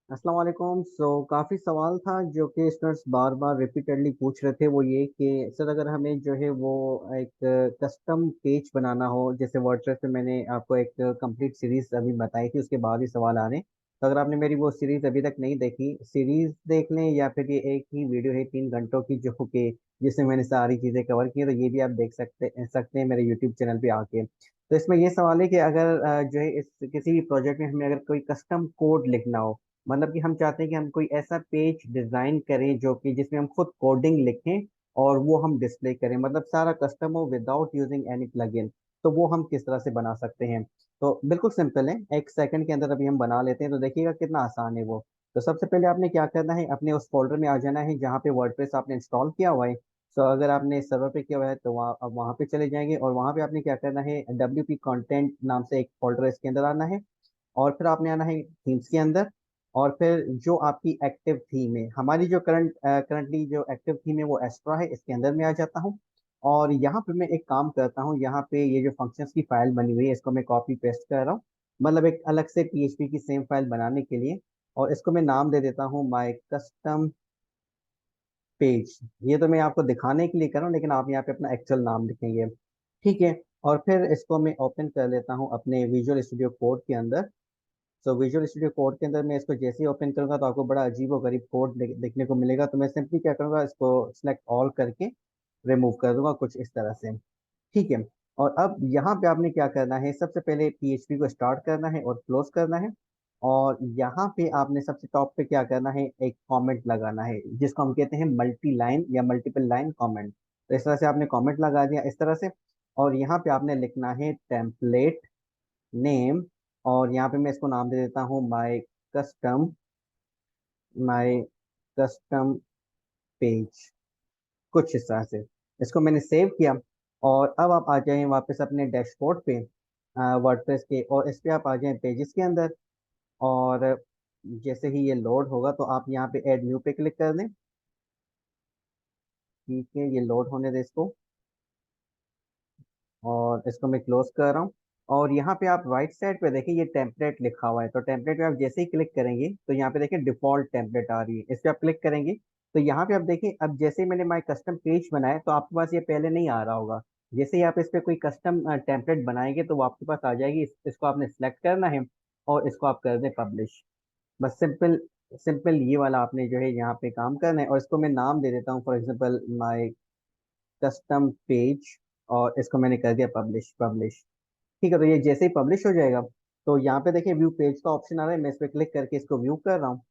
अस्सलाम वालेकुम। काफ़ी सवाल था जो कि स्टूडेंट्स बार बार रिपीटेडली पूछ रहे थे, वो ये कि सर अगर हमें जो है वो एक कस्टम पेज बनाना हो, जैसे वर्डप्रेस पे मैंने आपको एक कंप्लीट सीरीज अभी बताई थी, उसके बाद ही सवाल आ रहे हैं। तो अगर आपने मेरी वो सीरीज अभी तक नहीं देखी, सीरीज देख लें, या फिर ये एक ही वीडियो है 3 घंटों की जो कि जिसमें मैंने सारी चीज़ें कवर की हैं, तो ये भी आप देख सकते हैं मेरे यूट्यूब चैनल पे आके। तो इसमें ये सवाल है कि अगर जो है इस किसी भी प्रोजेक्ट में हमें अगर कोई कस्टम कोड लिखना हो, मतलब कि हम चाहते हैं कि हम कोई ऐसा पेज डिजाइन करें जो कि जिसमें हम खुद कोडिंग लिखें और वो हम डिस्प्ले करें, मतलब सारा कस्टम हो विदाउट यूजिंग एनी प्लगइन। तो वो हम किस तरह से बना सकते हैं? तो बिल्कुल सिंपल है, 1 सेकंड के अंदर अभी हम बना लेते हैं, तो देखिएगा कितना आसान है वो। तो सबसे पहले आपने क्या करना है, अपने उस फोल्डर में आ जाना है जहाँ पे वर्डप्रेस आपने इंस्टॉल किया हुआ है। तो अगर आपने सर्वर पे किया हुआ है तो वहाँ अब वहाँ पे चले जाएंगे, और वहाँ पे आपने क्या करना है, WP कंटेंट नाम से एक फोल्डर है, इसके अंदर आना है। और फिर आपने आना है थीम्स के अंदर। और फिर जो आपकी एक्टिव थीम है, हमारी जो करंटली जो एक्टिव थीम है वो एस्ट्रा है, इसके अंदर मैं आ जाता हूँ। और यहाँ पे मैं एक काम करता हूँ, यहाँ पे ये जो फंक्शंस की फाइल बनी हुई है इसको मैं कॉपी पेस्ट कर रहा हूँ, मतलब एक अलग से PHP की सेम फाइल बनाने के लिए। और इसको मैं नाम दे देता हूँ माई कस्टम पेज। ये तो मैं आपको दिखाने के लिए कर रहा हूँ, लेकिन आप यहाँ पे अपना एक्चुअल नाम लिखेंगे। ठीक है। और फिर इसको मैं ओपन कर लेता हूँ अपने विजुअल स्टूडियो कोड के अंदर। तो विजुअल स्टूडियो कोड के अंदर मैं इसको जैसे ही ओपन करूंगा तो आपको बड़ा अजीब और गरीब कोड देखने को मिलेगा। तो मैं सिंपली क्या करूंगा, इसको सिलेक्ट ऑल करके रिमूव कर दूंगा कुछ इस तरह से। ठीक है। और अब यहाँ पे आपने क्या करना है, सबसे पहले PHP को स्टार्ट करना है और क्लोज करना है। और यहाँ पे आपने सबसे टॉप पे क्या करना है, एक कमेंट लगाना है जिसको हम कहते हैं मल्टी लाइन या मल्टीपल लाइन कमेंट। तो इस तरह से आपने कमेंट लगा दिया इस तरह से। और यहाँ पे आपने लिखना है टेम्पलेट नेम। और यहाँ पे मैं इसको नाम दे देता हूँ माई कस्टम पेज, कुछ इस तरह से। इसको मैंने सेव किया। और अब आप आ जाएं वापस अपने डैशबोर्ड पे वर्डप्रेस के, और इस पे आप आ जाएं पेजेस के अंदर। और जैसे ही ये लोड होगा तो आप यहाँ पे ऐड न्यू पे क्लिक कर दें। ठीक है, ये लोड होने दें इसको। और इसको मैं क्लोज कर रहा हूँ। और यहाँ पे आप राइट साइड पे देखिए ये टेम्पलेट लिखा हुआ है, तो टेम्पलेट पे आप जैसे ही क्लिक करेंगे तो यहाँ पे देखिए डिफॉल्ट टेम्पलेट आ रही है, इस पे आप क्लिक करेंगे। तो यहाँ पे आप देखिए, अब जैसे ही मैंने माई कस्टम पेज बनाया तो आपके पास ये पहले नहीं आ रहा होगा। जैसे ही आप इस पे कोई कस्टम टेम्पलेट बनाएंगे तो वो आपके पास आ जाएगी, इसको आपने सेलेक्ट करना है और इसको आप कर दें पब्लिश। बस सिंपल सिंपल ये वाला आपने जो है यहाँ पे काम करना है। और इसको मैं नाम दे देता हूँ, for example my custom page. और इसको मैंने कर दिया पब्लिश पब्लिश। ठीक है, तो ये जैसे ही पब्लिश हो जाएगा तो यहाँ पे देखिए व्यू पेज का ऑप्शन आ रहा है, मैं इस पे क्लिक करके इसको व्यू कर रहा हूँ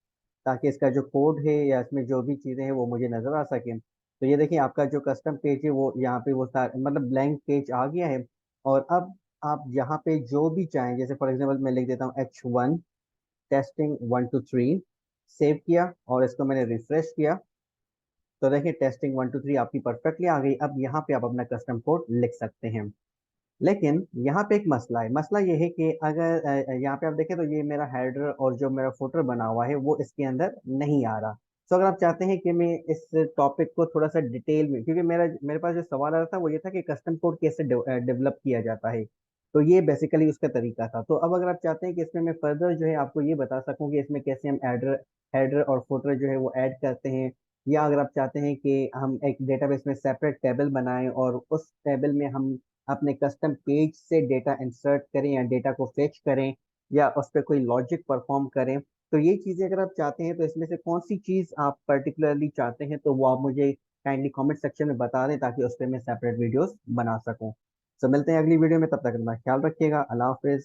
ताकि इसका जो कोड है या इसमें जो भी चीज़ें हैं वो मुझे नजर आ सके। तो ये देखिए आपका जो कस्टम पेज है वो यहाँ पे वो सारे मतलब ब्लैंक पेज आ गया है। और अब आप यहाँ पे जो भी चाहें, जैसे फॉर एग्जाम्पल मैं लिख देता हूँ H1 टेस्टिंग 1 2 3। सेव किया और इसको मैंने रिफ्रेश किया। तो देखिए टेस्टिंग 1 2 3 आपकी परफेक्टली आ गई। अब यहाँ पे आप अपना कस्टम कोड लिख सकते हैं। लेकिन यहाँ पे एक मसला है, मसला ये है कि अगर यहाँ पे आप देखें तो ये मेरा हेडर और जो मेरा फुटर बना हुआ है वो इसके अंदर नहीं आ रहा। तो अगर आप चाहते हैं कि मैं इस टॉपिक को थोड़ा सा डिटेल में, क्योंकि मेरे पास जो सवाल आ रहा था वो ये था कि कस्टम कोड कैसे डेवलप किया जाता है, तो ये बेसिकली उसका तरीका था। तो अब अगर आप चाहते हैं कि इसमें मैं फर्दर जो है आपको ये बता सकूं कि इसमें कैसे हम हेडर हेडर और फुटर जो है वो ऐड करते हैं, या अगर आप चाहते हैं कि हम एक डेटाबेस में सेपरेट टेबल बनाएं और उस टेबल में हम अपने कस्टम पेज से डेटा इंसर्ट करें या डेटा को फेच करें या उस पर कोई लॉजिक परफॉर्म करें, तो ये चीज़ें अगर आप चाहते हैं तो इसमें से कौन सी चीज़ आप पर्टिकुलरली चाहते हैं तो वो आप मुझे काइंडली कमेंट सेक्शन में बता दें ताकि उस पर मैं सेपरेट वीडियोस बना सकूं। तो मिलते हैं अगली वीडियो में, तब तक अपना ख्याल रखिएगा। अल्लाह हाफिज।